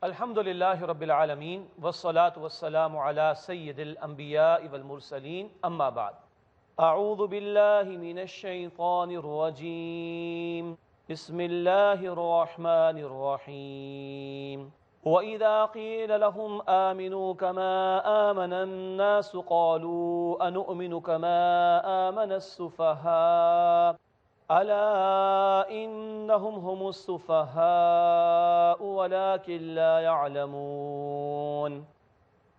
الحمدللہ رب العالمین والصلاة والسلام علی سید الانبیاء والمرسلین اما بعد اعوذ باللہ من الشیطان الرجیم بسم اللہ الرحمن الرحیم وَإِذَا قِيلَ لَهُمْ آمِنُوا كَمَا آمَنَ النَّاسُ قَالُوا أَنُؤْمِنُ كَمَا آمَنَ السُّفَهَاءُ أَلَا إِنَّهُمْ هُمُ السُّفَهَاءُ وَلَكِنْ لَا يَعْلَمُونَ۔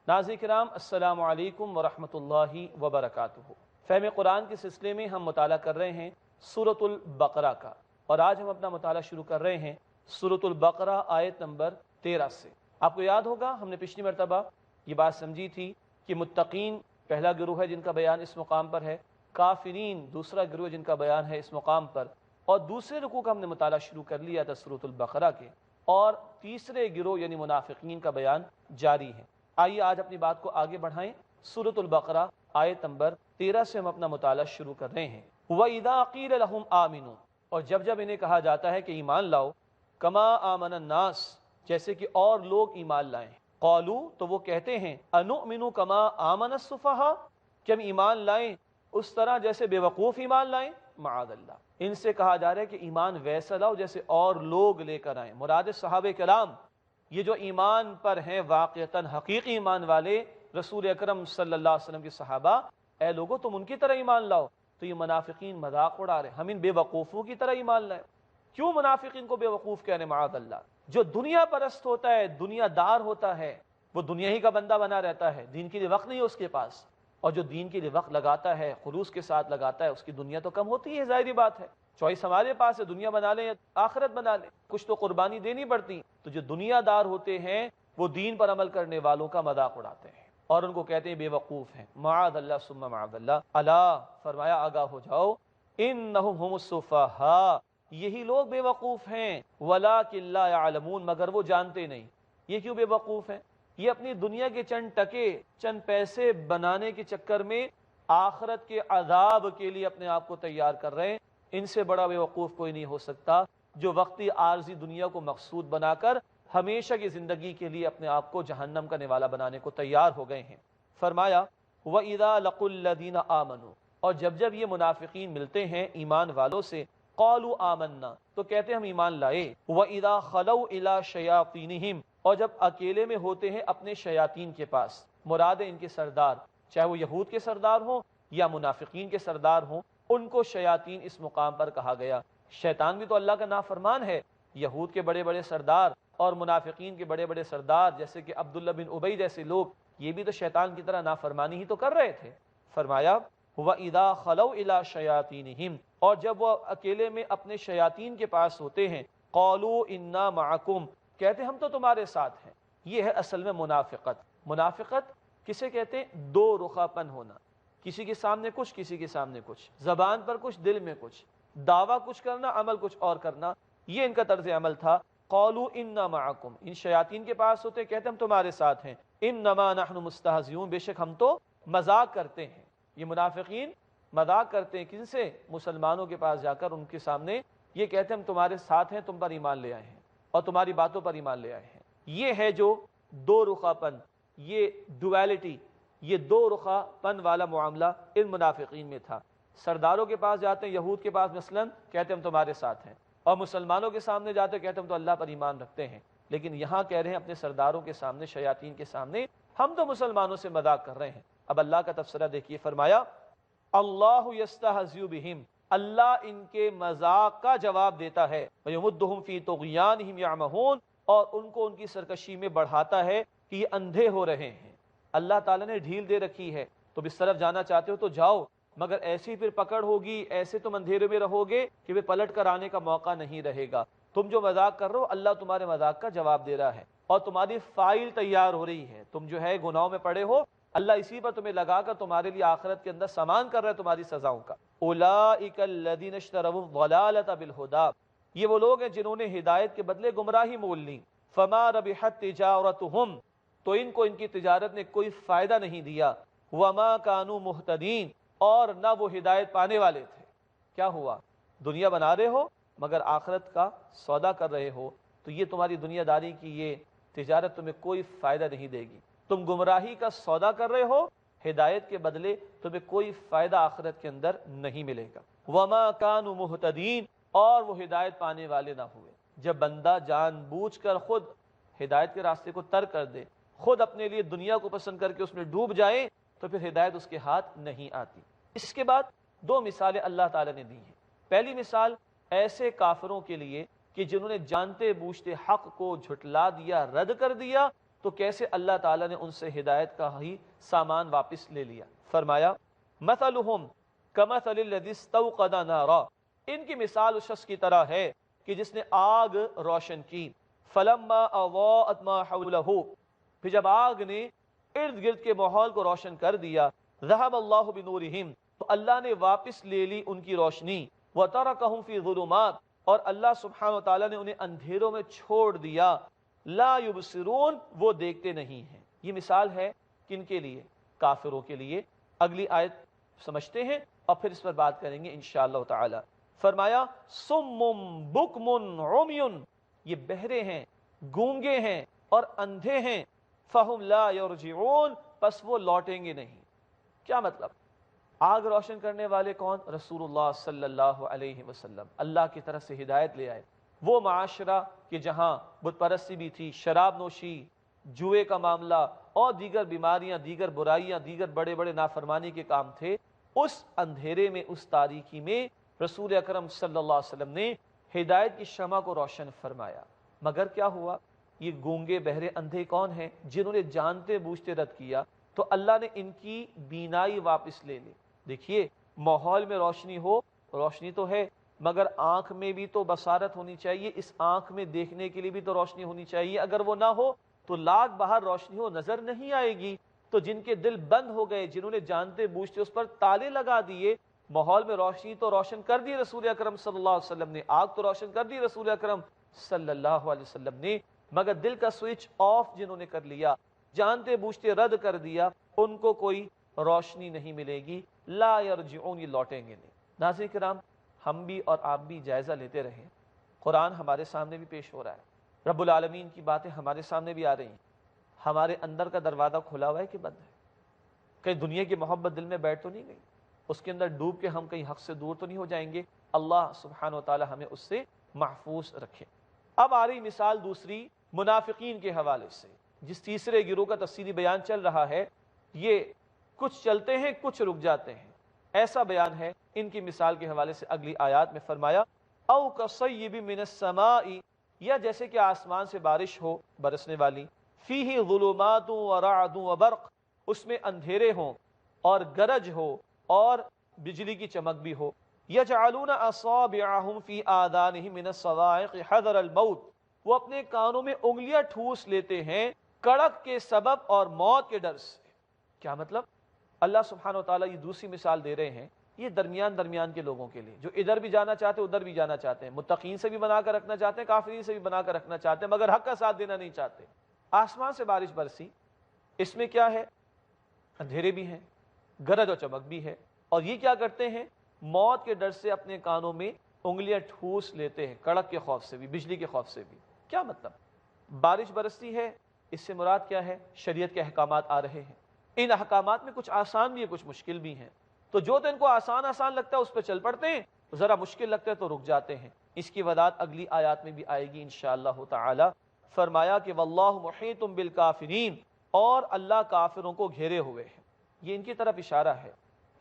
ناظرین کرام، السلام علیکم ورحمۃ اللہ وبرکاتہ۔ فہم قرآن کے سلسلے میں ہم مطالعہ کر رہے ہیں سورۃ البقرہ کا، اور آج ہم اپنا مطالعہ شروع کر رہے ہیں سورۃ البقرہ آیت نمبر 13 سے۔ آپ کو یاد ہوگا ہم نے پچھلی مرتبہ یہ بات سمجھی تھی کہ متقین پہلا گروہ ہے جن کا بیان اس مقام پر ہے، کافرین دوسرا گروہ جن کا بیان ہے اس مقام پر، اور دوسرے رکوع کا ہم نے مطالعہ شروع کر لیا تھا سورۃ البقرہ کے، اور تیسرے گروہ یعنی منافقین کا بیان جاری ہے۔ آئیے آج اپنی بات کو آگے بڑھائیں۔ سورۃ البقرہ آیت نمبر 13 سے ہم اپنا مطالعہ شروع کر رہے ہیں۔ وَإِذَا قِيلَ لَهُمْ آمِنُوا، اور جب انہیں کہا جاتا ہے کہ ایمان لاؤ، کما آمن الناس، جیسے کہ اور لوگ ایمان لائیں، قالو تو وہ کہتے ہیں، انؤمن کما آمن السفہاء، کہ ہم ایمان لائیں اس طرح جیسے بے وقوف ایمان لائیں، معاذ اللہ۔ ان سے کہا جا رہا ہے کہ ایمان ویسا لاؤ جیسے اور لوگ لے کر آئیں۔ مراد صحابہ کرام، یہ جو ایمان پر ہیں واقعتاً حقیقی ایمان والے رسول اکرم صلی اللہ علیہ وسلم کے صحابہ، اے لوگو تم ان کی طرح ایمان لاؤ۔ تو یہ منافقین مذاق اڑا رہے، ہم ان بے وقوفوں کی طرح ایمان لائیں۔ کیوں منافقین کو بے وقوف کہنے، معاذ اللہ؟ جو دنیا پرست ہوتا ہے، دنیا دار ہوتا ہے، وہ دنیا ہی کا بندہ بنا رہتا ہے، دین کے لیے وقت نہیں ہے اس کے پاس، اور جو دین کے لیے وقت لگاتا ہے، خلوص کے ساتھ لگاتا ہے، اس کی دنیا تو کم ہوتی ہے، ظاہری بات ہے۔ چوائس ہمارے پاس ہے، دنیا بنا لیں یا آخرت بنا لیں، کچھ تو قربانی دینی پڑتی۔ تو جو دنیا دار ہوتے ہیں وہ دین پر عمل کرنے والوں کا مذاق اڑاتے ہیں اور ان کو کہتے ہیں بے وقوف ہیں، معاذ اللہ ثم معاذ اللہ۔ الا، فرمایا آگاہ ہو جاؤ، انہم ہم السفہاء، یہی لوگ بے وقوف ہیں، ولیکن لا یعلمون، مگر وہ جانتے نہیں۔ یہ کیوں بے وقوف ہیں؟ یہ اپنی دنیا کے چند ٹکے، چند پیسے بنانے کے چکر میں آخرت کے عذاب کے لیے اپنے آپ کو تیار کر رہے ہیں۔ ان سے بڑا بے وقوف کوئی نہیں ہو سکتا جو وقتی عارضی دنیا کو مقصود بنا کر ہمیشہ کی زندگی کے لیے اپنے آپ کو جہنم کا نوالا بنانے کو تیار ہو گئے ہیں۔ فرمایا وَإِذَا لَقُوا الَّذِينَ آمَنُوا، اور جب یہ منافقین ملتے ہیں ایمان والوں سے، قالوا آمنا، تو کہتے ہم ایمان لائے، وَإِذَا خَلَوْا إِلَىٰ شَيَاطِينِهِمْ، اور جب اکیلے میں ہوتے ہیں اپنے شیاطین کے پاس، مراد ان کے سردار، چاہے وہ یہود کے سردار ہوں یا منافقین کے سردار ہوں، ان کو شیاطین اس مقام پر کہا گیا۔ شیطان بھی تو اللہ کا نافرمان ہے۔ یہود کے بڑے بڑے سردار اور منافقین کے بڑے بڑے سردار جیسے کہ عبداللہ بن ابی جیسے لوگ، یہ بھی تو شیطان کی طرح نافرمانی ہی تو کر رہے تھے۔ فرمایا وَإِذَا خَلَوْا إِلَىٰ شَيَاطِينِهِمْ، اور جب وہ اکیلے میں اپنے شیاطین کے پاس ہوتے ہیں، قَالُوا إِنَّا مَعَكُمْ، کہتے ہم تو تمہارے ساتھ ہیں۔ یہ ہے اصل میں منافقت۔ منافقت کسے کہتے ہیں؟ دو رخا پن ہونا، کسی کے سامنے کچھ، کسی کے سامنے کچھ، زبان پر کچھ، دل میں کچھ، دعویٰ کچھ کرنا، عمل کچھ اور کرنا، یہ ان کا طرز عمل تھا۔ قَالُوا إِنَّا مَعَكُمْ، ان شیاطین کے پاس ہوتے کہتے ہم تمہارے ساتھ ہیں، إِنَّمَا نَحْنُ مُسْتَهْزِئُونَ، بے شک ہم تو مذاق کرتے ہیں۔ یہ منافقین مذاق کرتے ہیں کن سے؟ مسلمانوں کے پاس جا کر ان کے سامنے یہ کہتے ہیں ہم تمہارے ساتھ ہیں، تم پر ایمان لے آئے ہیں اور تمہاری باتوں پر ایمان لے آئے ہیں۔ یہ ہے جو دو رخا پن، یہ ڈویلٹی، یہ دو رخا پن والا معاملہ ان منافقین میں تھا۔ سرداروں کے پاس جاتے ہیں، یہود کے پاس مثلاً، کہتے ہم تمہارے ساتھ ہیں، اور مسلمانوں کے سامنے جاتے کہتے ہم تو اللہ پر ایمان رکھتے ہیں۔ لیکن یہاں کہہ رہے ہیں اپنے سرداروں کے سامنے، شیاطین کے سامنے، ہم تو مسلمانوں سے مذاق کر رہے ہیں۔ اب اللہ کا تبصرہ دیکھیے، فرمایا اللہ یستہزئ بہم، اللہ ان کے مذاق کا جواب دیتا ہے، ویمدہم فی طغیانہم یعمہون، اور ان کو ان کی سرکشی میں بڑھاتا ہے کہ یہ اندھے ہو رہے ہیں۔ اللہ تعالیٰ نے ڈھیل دے رکھی ہے، تم اس طرف جانا چاہتے ہو تو جاؤ، مگر ایسی پھر پکڑ ہوگی، ایسے تم اندھیرے میں رہو گے کہ وہ پلٹ کر آنے کا موقع نہیں رہے گا۔ تم جو مذاق کر رہے ہو، اللہ تمہارے مذاق کا جواب دے رہا ہے، اور تمہاری فائل تیار ہو رہی ہے۔ تم جو ہے گناہوں میں پڑے ہو، اللہ اسی پر تمہیں لگا کر تمہارے لیے آخرت کے اندر سامان کر رہا ہے تمہاری سزاؤں کا۔ اولئک الذین اشتروا الضلالۃ بالہدی، یہ وہ لوگ ہیں جنہوں نے ہدایت کے بدلے گمراہی مول لی۔ فما ربحت تجارتہم، تو ان کو ان کی تجارت نے کوئی فائدہ نہیں دیا۔ وما کانوا مہتدین، اور نہ وہ ہدایت پانے والے تھے۔ کیا ہوا؟ دنیا بنا رہے ہو مگر آخرت کا سودا کر رہے ہو، تو یہ تمہاری دنیا داری کی یہ تجارت تمہیں کوئی فائدہ نہیں دے گی، تم گمراہی کا سودا کر رہے ہو، ہدایت کے بدلے تمہیں کوئی فائدہ آخرت کے اندر نہیں ملے گا۔ وما كانوا مہتدین، اور وہ ہدایت پانے والے نہ ہوئے۔ جب بندہ جان بوجھ کر خود ہدایت کے راستے کو ترک کر دے، خود اپنے لیے دنیا کو پسند کر کے اس میں ڈوب جائے، تو پھر ہدایت اس کے ہاتھ نہیں آتی۔ اس کے بعد دو مثالیں اللہ تعالیٰ نے دی ہیں۔ پہلی مثال ایسے کافروں کے لیے کہ جنہوں نے جانتے بوجھتے حق کو جھٹلا دیا، رد کر دیا، تو کیسے اللہ تعالیٰ نے ان سے ہدایت کا ہی سامان واپس لے لیا۔ فرمایا مثلہم کمثل الذی استوقد نارا، ان کی مثال اس شخص کی طرح ہے کہ جس نے آگ روشن کی، فلما اضاءت ما حولہ، پھر جب آگ نے ارد گرد کے ماحول کو روشن کر دیا، ذہب اللہ بنورہم، تو اللہ نے واپس لے لی ان کی روشنی، وترکہم فی ظلمات، اور اللہ سبحانہ وتعالیٰ نے انہیں اندھیروں میں چھوڑ دیا، لا یبصرون، وہ دیکھتے نہیں ہیں۔ یہ مثال ہے کن کے لیے؟ کافروں کے لیے۔ اگلی آیت سمجھتے ہیں اور پھر اس پر بات کریں گے انشاءاللہ تعالی۔ فرمایا سم بکم عمی، یہ بہرے ہیں، گونگے ہیں اور اندھے ہیں، فہم لا یرجعون، پس وہ لوٹیں گے نہیں۔ کیا مطلب؟ آگ روشن کرنے والے کون؟ رسول اللہ صلی اللہ علیہ وسلم، اللہ کی طرف سے ہدایت لے آئے۔ وہ معاشرہ کہ جہاں بت پرستی بھی تھی، شراب نوشی، جوئے کا معاملہ اور دیگر بیماریاں، دیگر برائیاں، دیگر بڑے بڑے نافرمانی کے کام تھے، اس اندھیرے میں، اس تاریکی میں رسول اکرم صلی اللہ علیہ وسلم نے ہدایت کی شمع کو روشن فرمایا۔ مگر کیا ہوا؟ یہ گونگے بہرے اندھے کون ہیں؟ جنہوں نے جانتے بوجھتے رد کیا، تو اللہ نے ان کی بینائی واپس لے لی۔ دیکھیے، ماحول میں روشنی ہو، روشنی تو ہے، مگر آنکھ میں بھی تو بصارت ہونی چاہیے، اس آنکھ میں دیکھنے کے لیے بھی تو روشنی ہونی چاہیے۔ اگر وہ نہ ہو تو لاکھ باہر روشنی ہو، نظر نہیں آئے گی۔ تو جن کے دل بند ہو گئے، جنہوں نے جانتے بوجھتے اس پر تالے لگا دیے، ماحول میں روشنی تو روشن کر دی رسول اکرم صلی اللہ علیہ وسلم نے، آگ تو روشن کر دی رسول اکرم صلی اللہ علیہ وسلم نے، مگر دل کا سوئچ آف جنہوں نے کر لیا، جانتے بوجھتے رد کر دیا، ان کو کوئی روشنی نہیں ملے گی، لا یرجعون، یہ لوٹیں گے نہیں۔ ناظرین کرام، ہم بھی اور آپ بھی جائزہ لیتے رہیں، قرآن ہمارے سامنے بھی پیش ہو رہا ہے، رب العالمین کی باتیں ہمارے سامنے بھی آ رہی ہیں، ہمارے اندر کا دروازہ کھلا ہوا ہے کہ بند ہے؟ کہیں دنیا کی محبت دل میں بیٹھ تو نہیں گئی؟ اس کے اندر ڈوب کے ہم کہیں حق سے دور تو نہیں ہو جائیں گے؟ اللہ سبحانہ وتعالی ہمیں اس سے محفوظ رکھے۔ اب آ رہی مثال دوسری منافقین کے حوالے سے، جس تیسرے گروہ کا تفصیلی بیان چل رہا ہے۔ یہ کچھ چلتے ہیں، کچھ رک جاتے ہیں، ایسا بیان ہے ان کی مثال کے حوالے سے اگلی آیات میں۔ فرمایا او کصیب من السماء، یا جیسے کہ آسمان سے بارش ہو برسنے والی، فیہ ظلمات ورعد وبرق، اس میں اندھیرے ہوں اور گرج ہو اور بجلی کی چمک بھی ہو، یجعلون اصابعہم فی آذانہم من الصواعق حذر الموت، وہ اپنے کانوں میں انگلیاں ٹھوس لیتے ہیں کڑک کے سبب اور موت کے ڈر سے۔ کیا مطلب؟ اللہ سبحانہ وتعالیٰ یہ دوسری مثال دے رہے ہیں، یہ درمیان کے لوگوں کے لیے، جو ادھر بھی جانا چاہتے ہیں ادھر بھی جانا چاہتے ہیں، متقین سے بھی بنا کر رکھنا چاہتے ہیں، کافرین سے بھی بنا کر رکھنا چاہتے ہیں، مگر حق کا ساتھ دینا نہیں چاہتے۔ آسمان سے بارش برسی، اس میں کیا ہے؟ اندھیرے بھی ہیں، گرج اور چمک بھی ہے، اور یہ کیا کرتے ہیں؟ موت کے ڈر سے اپنے کانوں میں انگلیاں ٹھوس لیتے ہیں، کڑک کے خوف سے بھی، بجلی کے خوف سے بھی۔ کیا مطلب؟ بارش برستی ہے، اس سے مراد کیا ہے؟ شریعت کے احکامات آ رہے ہیں، ان احکامات میں کچھ آسان بھی ہے، کچھ مشکل بھی ہیں، تو جو تو ان کو آسان لگتا ہے اس پہ چل پڑتے ہیں، ذرا مشکل لگتا ہے تو رک جاتے ہیں۔ اس کی وضاحت اگلی آیات میں بھی آئے گی انشاءاللہ تعالی۔ فرمایا کہ واللہ محیط بالکافرین، اور اللہ کافروں کو گھیرے ہوئے ہے۔ یہ ان کی طرف اشارہ ہے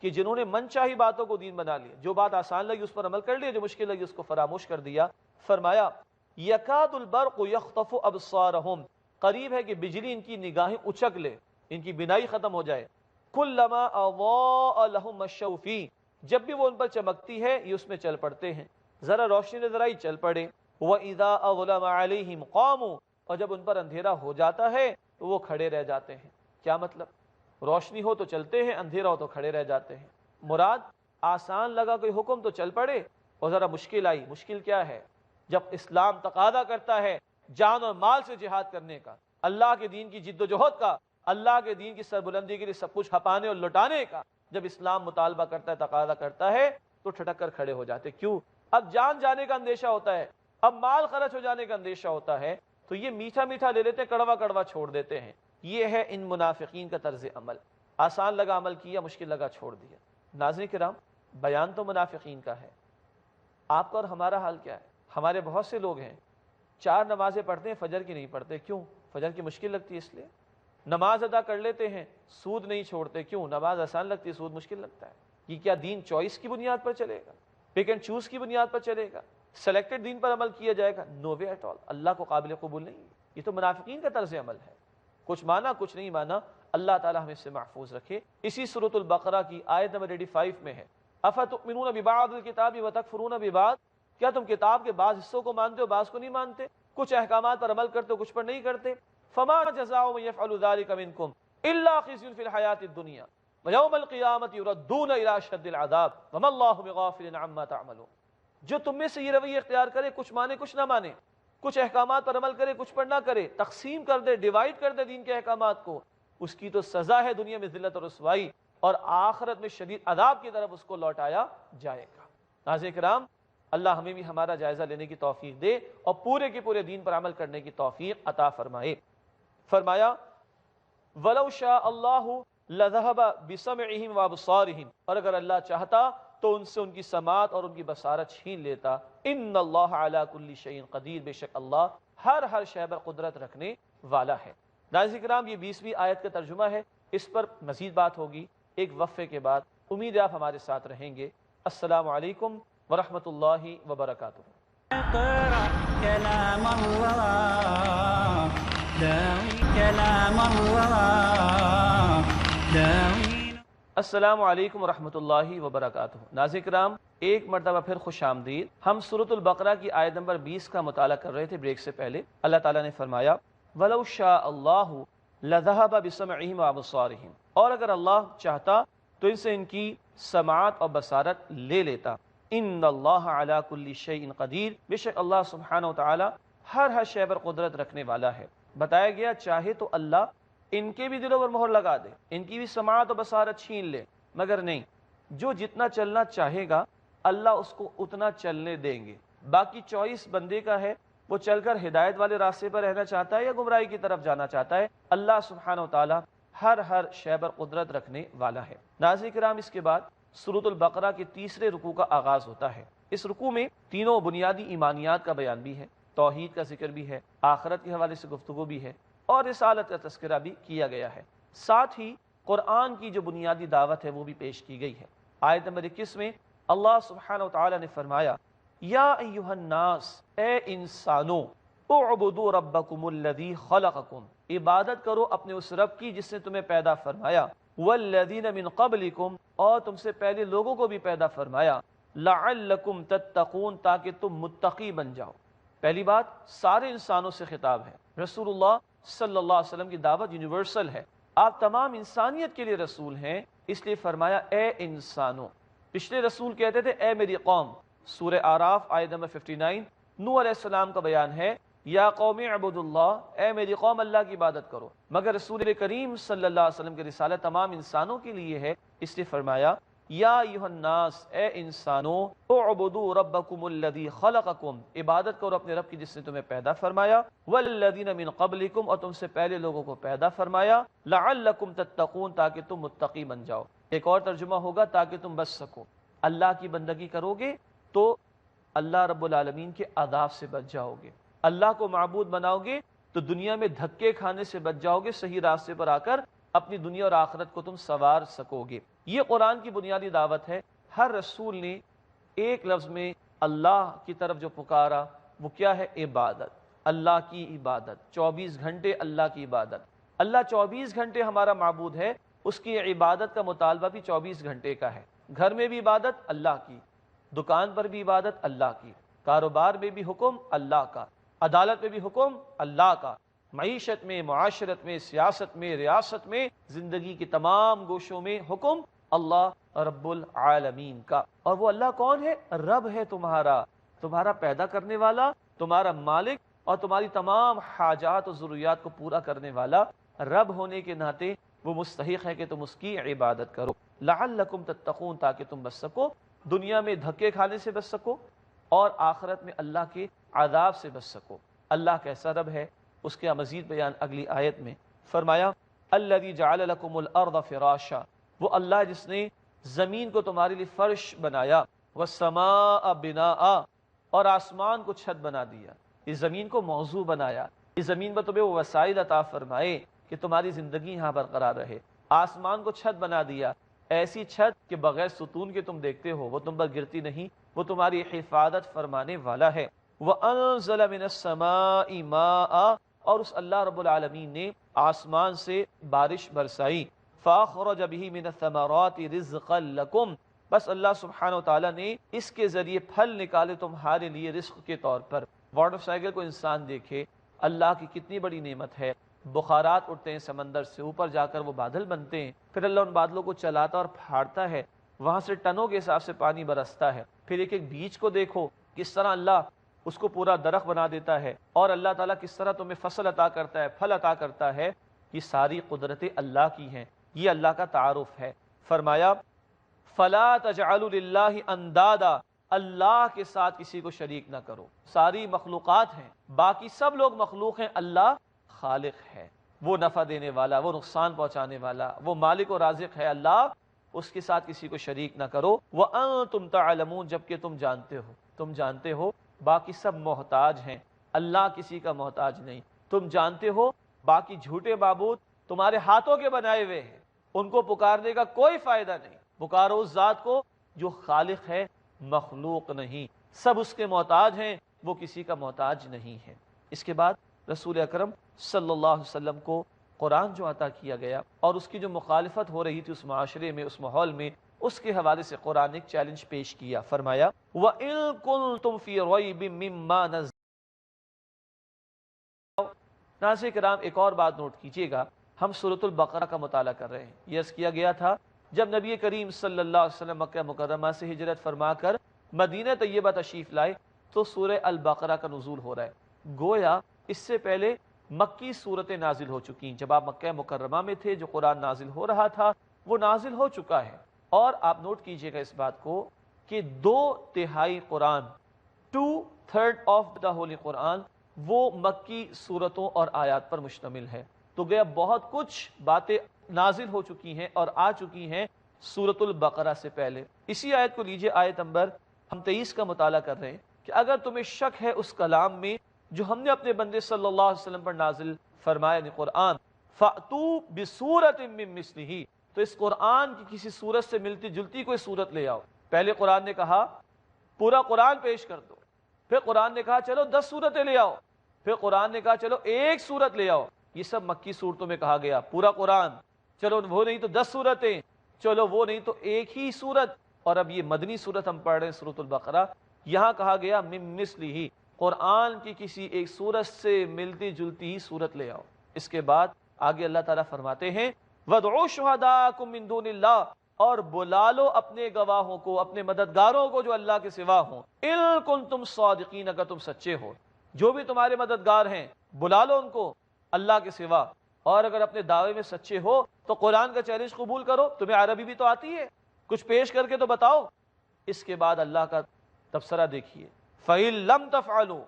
کہ جنہوں نے من چاہی باتوں کو دین بنا لیا، جو بات آسان لگی اس پر عمل کر لیا، جو مشکل لگی اس کو فراموش کر دیا۔ فرمایا یکاد البرق یخطف ابصارہم، قریب ہے کہ بجلی ان کی نگاہیں اچک لے، ان کی بینائی ختم ہو جائے۔ کلما اضاء لهم مشوا فیہ، جب بھی وہ ان پر چمکتی ہے یہ اس میں چل پڑتے ہیں، ذرا روشنی نظر آئی چل پڑے۔ وَإِذَا أَظْلَمَ عَلَيْهِمْ قَامُوا، اور جب ان پر اندھیرا ہو جاتا ہے تو وہ کھڑے رہ جاتے ہیں۔ کیا مطلب؟ روشنی ہو تو چلتے ہیں، اندھیرا ہو تو کھڑے رہ جاتے ہیں۔ مراد آسان لگا کوئی حکم تو چل پڑے، اور ذرا مشکل آئی، مشکل کیا ہے؟ جب اسلام تقاضا کرتا ہے جان اور مال سے جہاد کرنے کا، اللہ کے دین کی جد و جہد کا، اللہ کے دین کی سربلندی کے لیے سب کچھ ہپانے اور لٹانے کا، جب اسلام مطالبہ کرتا ہے، تقاضا کرتا ہے، تو ٹھٹک کر کھڑے ہو جاتے۔ کیوں؟ اب جان جانے کا اندیشہ ہوتا ہے، اب مال خرچ ہو جانے کا اندیشہ ہوتا ہے، تو یہ میٹھا میٹھا لے لیتے ہیں، کڑوا کڑوا چھوڑ دیتے ہیں۔ یہ ہے ان منافقین کا طرز عمل، آسان لگا عمل کیا، مشکل لگا چھوڑ دیا۔ ناظرین کرام، بیان تو منافقین کا ہے، آپ کا اور ہمارا حال کیا ہے؟ ہمارے بہت سے لوگ ہیں 4 نمازیں پڑھتے ہیں، فجر کی نہیں پڑھتے، کیوں؟ فجر کی مشکل لگتی ہے اس لیے۔ نماز ادا کر لیتے ہیں، سود نہیں چھوڑتے، کیوں؟ نماز آسان لگتی ہے، سود مشکل لگتا ہے۔ یہ کیا دین چوائس کی بنیاد پر چلے گا؟ پک اینڈ چوز کی بنیاد پر چلے گا؟ سلیکٹڈ دین پر عمل کیا جائے گا؟ نو وے ایٹ آل، اللہ کو قابل قبول نہیں۔ یہ تو منافقین کا طرز عمل ہے، کچھ مانا کچھ نہیں مانا۔ اللہ تعالی ہمیں اس سے محفوظ رکھے۔ اسی سورۃ البقرہ کی آیت نمبر 85 میں ہے، افتؤمنون ببعض الکتاب وتکفرون ببعض، کیا تم کتاب کے بعض حصوں کو مانتے ہو، بعض کو نہیں مانتے؟ کچھ احکامات پر عمل کرتے ہو، کچھ پر نہیں کرتے۔ فما جزاء من يفعل ذلك منكم الا خزي في الحياة الدنيا ويوم القيامة يردون الى اشد العذاب وما الله بغافل عما تعملون۔ جو تم میں سے یہ رویہ اختیار کرے، کچھ مانے کچھ نہ مانے، کچھ احکامات پر عمل کرے کچھ پر نہ کرے، تقسیم کر دے، ڈیوائیڈ کر دے دین کے احکامات کو، اس کی تو سزا ہے دنیا میں ذلت اور رسوائی، اور آخرت میں شدید عذاب کی طرف اس کو لوٹایا جائے گا۔ ناظرین کرام، اللہ ہمیں بھی ہمارا جائزہ لینے کی توفیق دے اور پورے کے پورے دین پر عمل کرنے کی توفیق عطا فرمائے۔ فرمایا وَلَوْ شَاءَ اللَّهُ لَذَهَبَ بِسَمْعِهِمْ وَأَبْصَارِهِمْ، اور اگر اللہ چاہتا تو ان سے ان کی سماعت اور ان کی بصارت چھین لیتا۔ ان اللہ علی کل شیء قدیر، بے شک اللہ ہر شے پر قدرت رکھنے والا ہے۔ ناظرین کرام، یہ 20ویں آیت کا ترجمہ ہے، اس پر مزید بات ہوگی ایک وقفے کے بعد۔ امید ہے آپ ہمارے ساتھ رہیں گے۔ السلام علیکم ورحمۃ اللہ وبرکاتہ۔ اقرأ كلام الله داوي كلام الله داوي۔ السلام علیکم ورحمۃ اللہ وبرکاتہ۔ ناظرین کرام، ایک مرتبہ پھر خوش آمدید۔ ہم سورۃ البقرہ کی آیت نمبر 20 کا مطالعہ کر رہے تھے بریک سے پہلے۔ اللہ تعالیٰ نے فرمایا وَلَوْ شَاءَ اللَّهُ لَذَهَبَ بِسَمْعِهِمْ وَأَبْصَارِهِمْ، اور اگر اللہ چاہتا تو ان سے ان کی سماعت اور بصارت لے لیتا۔ ان اللہ علی کل شیء قدیر، بے شک اللہ سبحانہ وتعالی ہر شے پر قدرت رکھنے والا ہے۔ بتایا گیا چاہے تو اللہ ان کے بھی دلوں پر مہر لگا دے، ان کی بھی سماعت و بصارت چھین لے، مگر نہیں، جو جتنا چلنا چاہے گا اللہ اس کو اتنا چلنے دیں گے۔ باقی چوائس بندے کا ہے، وہ چل کر ہدایت والے راستے پر رہنا چاہتا ہے یا گمراہی کی طرف جانا چاہتا ہے۔ اللہ سبحانہ وتعالی ہر شے پر قدرت رکھنے والا ہے۔ ناظرین کرام، اس کے بعد سورۃ البقرہ کے تیسرے رکوع کا آغاز ہوتا ہے۔ اس رکوع میں تینوں بنیادی ایمانیات کا بیان بھی ہے، توحید کا ذکر بھی ہے، آخرت کے حوالے سے گفتگو بھی ہے، اور رسالت کا تذکرہ بھی کیا گیا ہے۔ ساتھ ہی قرآن کی جو بنیادی دعوت ہے وہ بھی پیش کی گئی ہے۔ آیت نمبر 21 میں اللہ سبحانہ وتعالی نے فرمایا یا ایہا الناس، اے انسانوں، اعبدوا ربکم الذی خلقکم، عبادت کرو اپنے اس رب کی جس نے تمہیں پیدا فرمایا، والذین من قبلکم، اور تم سے پہلے لوگوں کو بھی پیدا فرمایا، لعلکم تتقون، تاکہ تم متقی بن جاؤ۔ پہلی بات سارے انسانوں سے خطاب ہے۔ رسول اللہ صلی اللہ علیہ وسلم کی دعوت یونیورسل ہے، آپ تمام انسانیت کے لیے رسول ہیں، اس لیے فرمایا اے انسانوں۔ پچھلے رسول کہتے تھے اے میری قوم، سورہ اعراف آیت نمبر 59۔ نوح علیہ السلام کا بیان ہے یا قوم اعبدوا اللہ، اے میری قوم اللہ کی عبادت کرو، مگر رسول کریم صلی اللہ علیہ وسلم کی رسالت تمام انسانوں کے لیے ہے، اس لیے فرمایا یا ایھا الناس، اے انسانوں، اعبدوا ربکم الذی خلقکم، عبادت کرو اپنے رب کی جس نے تمہیں پیدا فرمایا، والذین من قبلکم، اور تم سے پہلے لوگوں کو پیدا فرمایا، لعلکم تتقون، تاکہ تم متقی بن جاؤ۔ ایک اور ترجمہ ہوگا تاکہ تم بچ سکو۔ اللہ کی بندگی کرو گے تو اللہ رب العالمین کے عذاب سے بچ جاؤ گے، اللہ کو معبود بناؤ گے تو دنیا میں دھکے کھانے سے بچ جاؤ گے، صحیح راستے پر آ کر اپنی دنیا اور آخرت کو تم سنوار سکو گے۔ یہ قرآن کی بنیادی دعوت ہے۔ ہر رسول نے ایک لفظ میں اللہ کی طرف جو پکارا وہ کیا ہے؟ عبادت، اللہ کی عبادت، 24 گھنٹے اللہ کی عبادت۔ اللہ 24 گھنٹے ہمارا معبود ہے، اس کی عبادت کا مطالبہ بھی 24 گھنٹے کا ہے۔ گھر میں بھی عبادت اللہ کی، دکان پر بھی عبادت اللہ کی، کاروبار میں بھی حکم اللہ کا، عدالت میں بھی حکم اللہ کا، معیشت میں، معاشرت میں، سیاست میں، ریاست میں، زندگی کے تمام گوشوں میں حکم اللہ رب العالمین کا۔ اور وہ اللہ کون ہے؟ رب ہے تمہارا پیدا کرنے والا، تمہارا مالک، اور تمہاری تمام حاجات و ضروریات کو پورا کرنے والا۔ رب ہونے کے ناطے وہ مستحق ہے کہ تم اس کی عبادت کرو۔ لعلکم تتقون، تاکہ تم بچ سکو، دنیا میں دھکے کھانے سے بچ سکو اور آخرت میں اللہ کے عذاب سے بچ سکو۔ اللہ کیسا رب ہے؟ اس کا مزید بیان اگلی آیت میں فرمایا الذی جعل لکم الارض فراشا، وہ اللہ جس نے زمین کو تمہارے لیے فرش بنایا، والسماء بناء، اور آسمان کو چھت بنا دیا، اس زمین کو موضوع بنایا، اس زمین پر تمہیں وہ وسائل عطا فرمائے کہ تمہاری زندگی یہاں برقرار رہے، آسمان کو چھت بنا دیا، ایسی چھت کہ بغیر ستون کے تم دیکھتے ہو وہ تم پر گرتی نہیں، وہ تمہاری حفاظت فرمانے والا ہے۔ وَأَنزَلَ مِنَ السَّمَاءِ مَاءً، اور اس اللہ رب العالمین نے آسمان سے بارش برسائی، فَأَخْرَجَ بِهِ مِنَ الثَّمَرَاتِ رِزْقًا لَكُمْ، بس اللہ سبحانہ وتعالیٰ نے اس کے ذریعے پھل نکالے تمہارے لیے رزق کے طور پر۔ واٹر سائیکل کو انسان دیکھے، اللہ کی کتنی بڑی نعمت ہے، بخارات اٹھتے ہیں سمندر سے، اوپر جا کر وہ بادل بنتے ہیں، پھر اللہ ان بادلوں کو چلاتا اور پھاڑتا ہے، وہاں سے ٹنوں کے حساب سے پانی برستا ہے، پھر ایک ایک بیج کو دیکھو کس طرح اللہ اس کو پورا درخت بنا دیتا ہے، اور اللہ تعالیٰ کس طرح تمہیں فصل عطا کرتا ہے، پھل عطا کرتا ہے، یہ ساری قدرتیں اللہ کی ہیں، یہ اللہ کا تعارف ہے۔ فرمایا فَلَا تَجْعَلُوا لِلَّهِ أَنْدَادًا، اللہ کے ساتھ کسی کو شریک نہ کرو، ساری مخلوقات ہیں، باقی سب لوگ مخلوق ہیں، اللہ خالق ہے، وہ نفع دینے والا، وہ نقصان پہنچانے والا، وہ مالک و رازق ہے اللہ، اس کے ساتھ کسی کو شریک نہ کرو۔ وَأَنْتُمْ تَعْلَمُونَ، جبکہ تم جانتے ہو باقی سب محتاج ہیں، اللہ کسی کا محتاج نہیں، تم جانتے ہو باقی جھوٹے معبود تمہارے ہاتھوں کے بنائے ہوئے ہیں، ان کو پکارنے کا کوئی فائدہ نہیں، پکارو اس ذات کو جو خالق ہے، مخلوق نہیں، سب اس کے محتاج ہیں، وہ کسی کا محتاج نہیں ہے۔ اس کے بعد رسول اکرم صلی اللہ علیہ وسلم کو قرآن جو عطا کیا گیا اور اس کی جو مخالفت ہو رہی تھی اس معاشرے میں، اس ماحول میں، اس کے حوالے سے قرآن ایک چیلنج پیش کیا، فرمایا وَإِن كُنتُمْ فِي رَيْبٍ مِّمَّا نَزَّلْنَا۔ ناظرین کرام، ایک اور بات نوٹ کیجئے گا، ہم سورۃ البقرہ کا مطالعہ کر رہے ہیں۔ یہ عرض کیا گیا تھا جب نبی کریم صلی اللہ علیہ وسلم مکہ مکرمہ سے ہجرت فرما کر مدینہ طیبہ تشریف لائے تو سورہ البقرہ کا نزول ہو رہا ہے، گویا اس سے پہلے مکی صورتیں نازل ہو چکی ہیں۔ جب آپ مکہ مکرمہ میں تھے جو قرآن نازل ہو رہا تھا وہ نازل ہو چکا ہے، اور آپ نوٹ کیجئے گا اس بات کو کہ 2/3 قرآن، 2/3 آف دا ہولی قرآن وہ مکی صورتوں اور آیات پر مشتمل ہے، تو گیا بہت کچھ باتیں نازل ہو چکی ہیں اور آ چکی ہیں سورۃ البقرہ سے پہلے۔ اسی آیت کو لیجئے، آیت نمبر ہم 23 کا مطالعہ کر رہے ہیں کہ اگر تمہیں شک ہے اس کلام میں جو ہم نے اپنے بندے صلی اللہ علیہ وسلم پر نازل فرمایا یعنی قرآن، فَأْتُوا بِسُورَةٍ مِّن مِّثْلِهِ، تو اس قرآن کی کسی صورت سے ملتی جلتی کوئی صورت لے آؤ۔ پہلے قرآن نے کہا پورا قرآن پیش کر دو، پھر قرآن نے کہا چلو 10 صورتیں لے آؤ، پھر قرآن نے کہا چلو 1 صورت لے آؤ۔ یہ سب مکی صورتوں میں کہا گیا، پورا قرآن، چلو وہ نہیں تو 10 صورتیں، چلو وہ نہیں تو 1 ہی صورت۔ اور اب یہ مدنی صورت ہم پڑھ رہے ہیں سورۃ البقرہ، یہاں کہا گیا مِن مِثْلِهِ، قرآن کی کسی ایک صورت سے ملتی جلتی ہی صورت لے آؤ۔ اس کے بعد آگے اللہ تعالیٰ فرماتے ہیں وَادْعُوا شُهَدَاءَكُم مِّن دُونِ اللَّهِ، اور بلا لو اپنے گواہوں کو، اپنے مددگاروں کو جو اللہ کے سوا ہوں، اِن كُنتُمْ صَادِقِينَ، اگر تم سچے ہو، جو بھی تمہارے مددگار ہیں بلا لو ان کو اللہ کے سوا، اور اگر اپنے دعوے میں سچے ہو تو قرآن کا چیلنج قبول کرو، تمہیں عربی بھی تو آتی ہے، کچھ پیش کر کے تو بتاؤ۔ اس کے بعد اللہ کا تبصرہ دیکھیے، فَإِن لَمْ تَفْعَلُوا،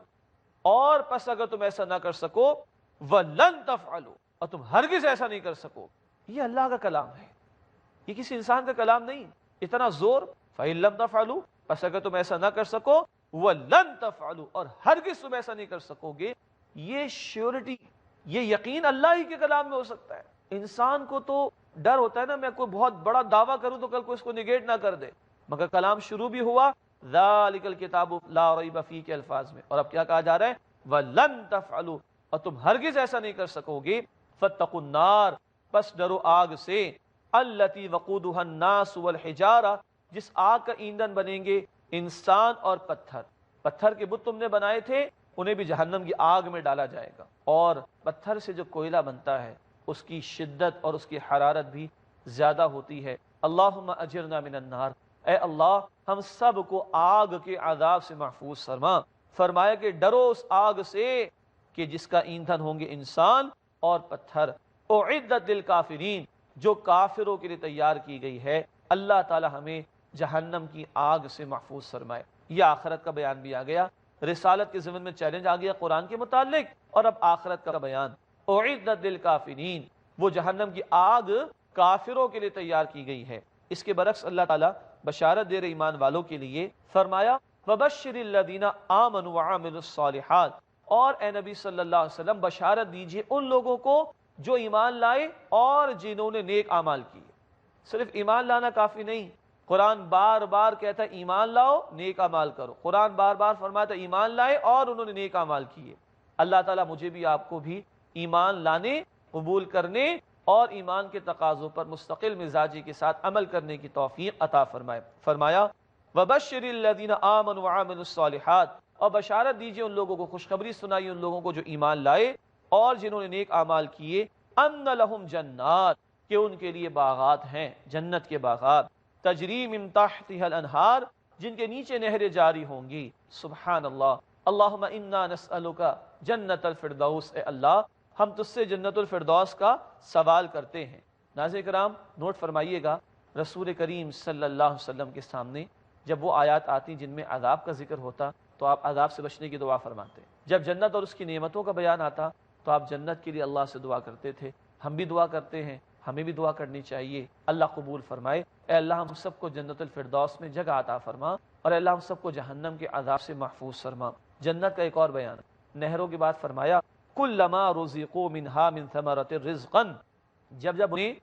اور پس اگر تم ایسا نہ کر سکو، وَلَن تَفْعَلُوا، اور تم ہرگز ایسا نہیں کر سکو۔ یہ اللہ کا کلام ہے، یہ کسی انسان کا کلام نہیں، اتنا زور، فَإِن لَمْ تَفْعَلُوا، پس اگر تم ایسا نہ کر سکو، وَلَن تَفْعَلُوا، اور ہرگز تم ایسا نہیں کر سکو گے۔ یہ شیورٹی، یہ یقین اللہ ہی کے کلام میں ہو سکتا ہے۔ انسان کو تو ڈر ہوتا ہے نا، میں کوئی بہت بڑا دعویٰ کروں تو کل کو اس کو نگیٹ نہ کر دے، مگر کلام شروع بھی ہوا ذَلِكَ الْكِتَابُ لَا رَيْبَ فِيهِ کے الفاظ میں، اور اب کیا کہا جا رہا ہے وَلَن تَفْعَلُوا، اور تم ہرگز ایسا نہیں کر سکو گے۔ فَاتَّقُوا النَّارَ، پس ڈرو آگ سے، الَّتِي وَقُودُهَا النَّاسُ وَالْحِجَارَةُ، جس آگ کا ایندھن بنیں گے انسان اور پتھر۔ پتھر کے بت تم نے بنائے تھے، انہیں بھی جہنم کی آگ میں ڈالا جائے گا، اور پتھر سے جو کوئلہ بنتا ہے اس کی شدت اور اس کی حرارت بھی زیادہ ہوتی ہے۔ اللہم اجرنا من النار، اے اللہ ہم سب کو آگ کے عذاب سے محفوظ فرما۔ فرمایا کہ ڈرو اس آگ سے کہ جس کا ایندھن ہوں گے انسان اور پتھر، اعدت للکافرین، جو کافروں کے لیے تیار کی گئی ہے۔ اللہ تعالی ہمیں جہنم کی آگ سے محفوظ فرمائے۔ یہ آخرت کا بیان بھی آ گیا، رسالت کے ضمن میں چیلنج آ گیا قرآن کے متعلق، اور اب آخرت کا بیان۔ اعدت للکافرین، وہ جہنم کی آگ کافروں کے لیے تیار کی گئی ہے۔ اس کے برعکس اللہ تعالیٰ بشارت دے رہے ایمان والوں کے لیے، فرمایا وَبَشِّرِ الَّذِينَ آمَنُوا وَعَمِلُوا الصَّالِحَاتِ، اور اے نبی صلی اللہ علیہ وسلم بشارت دیجئے ان لوگوں کو جو ایمان لائے اور جنہوں نے نیک اعمال کیے۔ صرف ایمان لانا کافی نہیں، قرآن بار بار کہتا ہے ایمان لاؤ نیک اعمال کرو، قرآن بار بار فرماتا ہے ایمان لائے اور انہوں نے نیک اعمال کیے۔ اللہ تعالیٰ مجھے بھی آپ کو بھی ایمان لانے، قبول کرنے اور ایمان کے تقاضوں پر مستقل مزاجی کے ساتھ عمل کرنے کی توفیق عطا فرمائے۔ فرمایا وَبَشِّرِ الَّذِينَ آمَنُوا وَعَمِلُوا الصَّالِحَاتِ، اور بشارت دیجئے ان لوگوں کو، خوشخبری سنائیے ان لوگوں کو جو ایمان لائے اور جنہوں نے نیک اعمال کیے، أَنَّ لَهُمْ جَنَّاتٍ، کہ ان کے لیے باغات ہیں، جنت کے باغات، تجری من تحتها الانہار، جن کے نیچے نہریں جاری ہوں گی۔ سبحان اللہ، اللہم انا نسألک جنت الفردوس، اے اللہ ہم تجھ سے جنت الفردوس کا سوال کرتے ہیں۔ ناظرین کرام نوٹ فرمائیے گا، رسول کریم صلی اللہ علیہ وسلم کے سامنے جب وہ آیات آتی جن میں عذاب کا ذکر ہوتا تو آپ عذاب سے بچنے کی دعا فرماتے، جب جنت اور اس کی نعمتوں کا بیان آتا تو آپ جنت کے لیے اللہ سے دعا کرتے تھے۔ ہم بھی دعا کرتے ہیں، ہمیں بھی دعا کرنی چاہیے، اللہ قبول فرمائے۔ اے اللہ ہم سب کو جنت الفردوس میں جگہ عطا فرما، اور اے اللہ ہم سب کو جہنم کے عذاب سے محفوظ فرما۔ جنت کا ایک اور بیان، نہروں کے بعد فرمایا کلما رزقوا منها من ثمرۃ رزقا، جب انہیں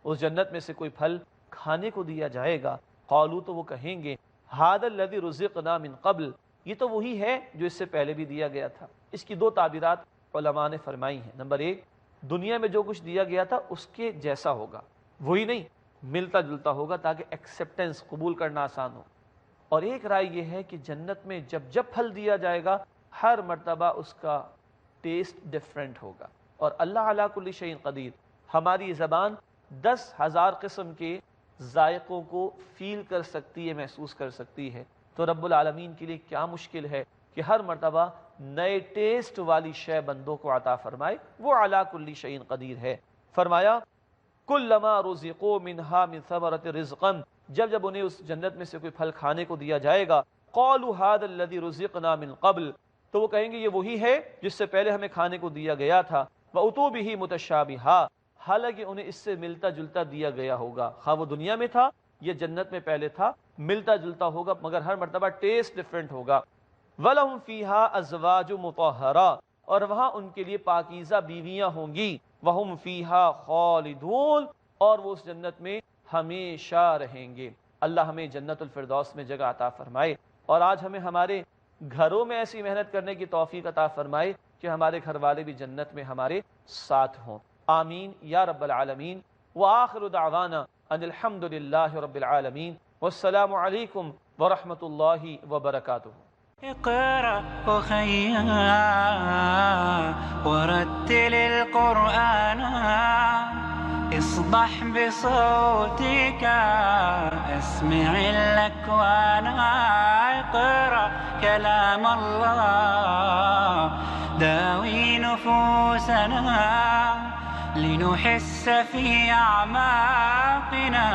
اس جنت میں سے کوئی پھل کھانے کو دیا جائے گا، قالوا تو وہ کہیں گے ھذا الذی رزقنا من قبل، یہ تو وہی ہے جو اس سے پہلے بھی دیا گیا تھا۔ اس کی دو تعبیرات علماء نے فرمائی ہیں۔ نمبر ایک، دنیا میں جو کچھ دیا گیا تھا اس کے جیسا ہوگا، وہی نہیں، ملتا جلتا ہوگا تاکہ ایکسیپٹنس، قبول کرنا آسان ہو۔ اور ایک رائے یہ ہے کہ جنت میں جب جب پھل دیا جائے گا ہر مرتبہ اس کا ٹیسٹ ڈیفرنٹ ہوگا، اور اللہ علی کل شیء قدیر، ہماری زبان 10,000 قسم کے ذائقوں کو فیل کر سکتی ہے، محسوس کر سکتی ہے، تو رب العالمین کے لیے کیا مشکل ہے کہ ہر مرتبہ نئے ٹیسٹ والی شے بندوں کو عطا فرمائے، وہ علی کل شیء قدیر ہے۔ فرمایا کلما رزقوا منها من ثمرۃ رزقا، جب انہیں اس جنت میں سے کوئی پھل کھانے کو دیا جائے گا، قالوا ھذا الذی رزقنا من قبل، تو وہ کہیں گے یہ وہی ہے جس سے پہلے ہمیں کھانے کو دیا گیا تھا، وَأُتُوا بِهِ مُتَشَابِهًا، حالانکہ انہیں اس سے ملتا جلتا دیا گیا ہوگا، خواہ وہ دنیا میں تھا یہ جنت میں پہلے تھا، ملتا جلتا ہوگا مگر ہر مرتبہ ٹیسٹ ڈیفرنٹ ہوگا۔ وَلَهُمْ فِيهَا أَزْوَاجٌ مُطَهَّرَةٌ، اور وہاں ان کے لیے پاکیزہ بیویاں ہوں گی، وَهُمْ فِيهَا خَالِدُونَ، اور وہ اس جنت میں ہمیشہ رہیں گے۔ اللہ ہمیں جنت الفردوس میں جگہ عطا فرمائے، اور آج ہمیں ہمارے گھروں میں ایسی محنت کرنے کی توفیق عطا فرمائے کہ ہمارے گھر والے بھی جنت میں ہمارے ساتھ ہوں، آمین یا رب العالمین۔ وآخر دعوانا ان الحمد للہ رب العالمین، والسلام علیکم ورحمۃ اللہ وبرکاتہ۔ اقرأ أخيا ورتل القرآن، اصبح بصوتك اسمع الأكوان، اقرأ كلام الله داوي نفوسنا لنحس في أعماقنا